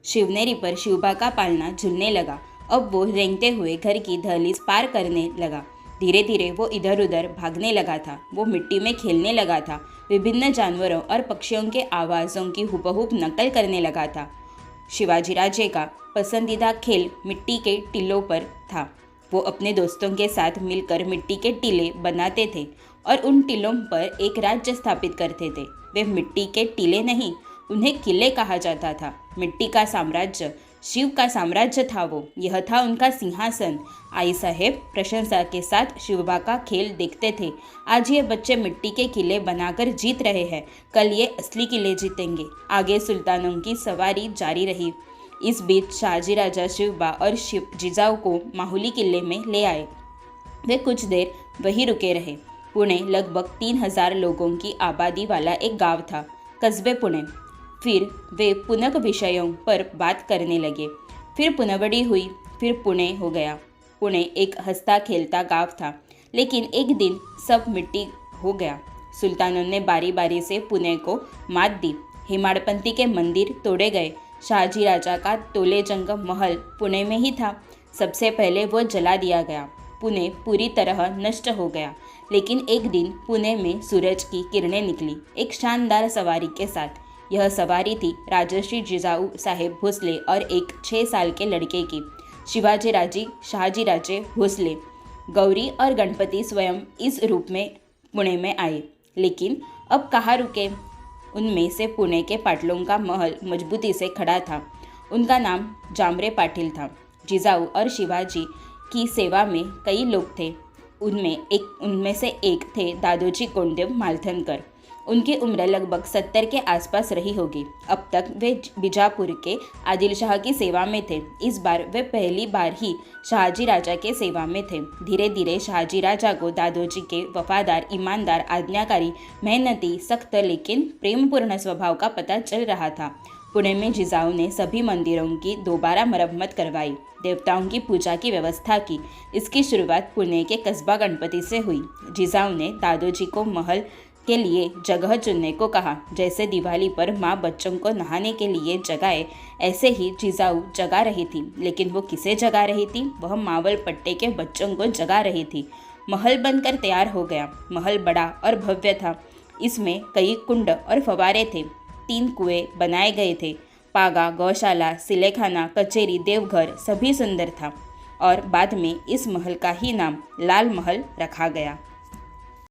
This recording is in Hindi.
शिवनेरी पर शिवबा का पालना झूलने लगा। अब वो रेंगते हुए घर की दहलीज पार करने लगा। धीरे धीरे वो इधर उधर भागने लगा था। वो मिट्टी में खेलने लगा था। विभिन्न जानवरों और पक्षियों के आवाज़ों की हुबहू नकल करने लगा था। शिवाजी राजे का पसंदीदा खेल मिट्टी के टीलों पर था। वो अपने दोस्तों के साथ मिलकर मिट्टी के टीले बनाते थे और उन टीलों पर एक राज्य स्थापित करते थे। वे मिट्टी के टीले नहीं, उन्हें किले कहा जाता था। मिट्टी का साम्राज्य शिव का साम्राज्य था। वो यह था उनका सिंहासन। आई साहेब प्रशंसा के साथ शिवबा का खेल देखते थे। आज ये बच्चे मिट्टी के किले बनाकर जीत रहे हैं, कल ये असली किले जीतेंगे। आगे सुल्तानों की सवारी जारी रही। इस बीच शाहजी राजा शिवबा और जिजाऊ को माहुली किले में ले आए। वे कुछ देर वहीं रुके रहे। पुणे लगभग 3000 लोगों की आबादी वाला एक गांव था, कस्बे पुणे। फिर वे पुनक विषयों पर बात करने लगे। फिर पुनवड़ी हुई, फिर पुणे हो गया। पुणे एक हंसता खेलता गांव था, लेकिन एक दिन सब मिट्टी हो गया। सुल्तानों ने बारी बारी से पुणे को मात दी। हेमाड़पंथी के मंदिर तोड़े गए। शाहजी राजा का तोलेजंग महल पुणे में ही था। सबसे पहले वो जला दिया गया। पुणे पूरी तरह नष्ट हो गया। लेकिन एक दिन पुणे में सूरज की किरणें निकली, एक शानदार सवारी के साथ। यह सवारी थी राजर्षि जिजाऊ साहेब भोसले और एक 6 साल के लड़के की, शिवाजी राजे शाहजी राजे भोसले। गौरी और गणपति स्वयं इस रूप में पुणे में आए, लेकिन अब कहाँ रुके। उनमें से पुणे के पाटलों का महल मजबूती से खड़ा था। उनका नाम जामरे पाटिल था। जिजाऊ और शिवाजी की सेवा में कई लोग थे। उनमें से एक थे दादोजी कोंडदेव मालथनकर। उनकी उम्र लगभग 70 के आसपास रही होगी। अब तक वे बीजापुर के आदिल शाह की सेवा में थे। इस बार वे पहली बार ही शाहजी राजा के सेवा में थे। धीरे धीरे शाहजी राजा को दादोजी के वफादार, ईमानदार, आज्ञाकारी, मेहनती, सख्त लेकिन प्रेमपूर्ण स्वभाव का पता चल रहा था। पुणे में जिजाऊ ने सभी मंदिरों की दोबारा मरम्मत करवाई, देवताओं की पूजा की व्यवस्था की। इसकी शुरुआत पुणे के कस्बा गणपति से हुई। जिजाऊ ने दादोजी को महल के लिए जगह चुनने को कहा। जैसे दिवाली पर माँ बच्चों को नहाने के लिए जगाए, ऐसे ही जिजाऊ जगा रही थी। लेकिन वो किसे जगा रही थी? वह मावल पट्टे के बच्चों को जगा रही थी। महल बनकर तैयार हो गया। महल बड़ा और भव्य था। इसमें कई कुंड और फवारे थे। 3 कुएं बनाए गए थे। पागा, गौशाला, सिलेखाना, कचेरी, देवघर सभी सुंदर था। और बाद में इस महल का ही नाम लाल महल रखा गया।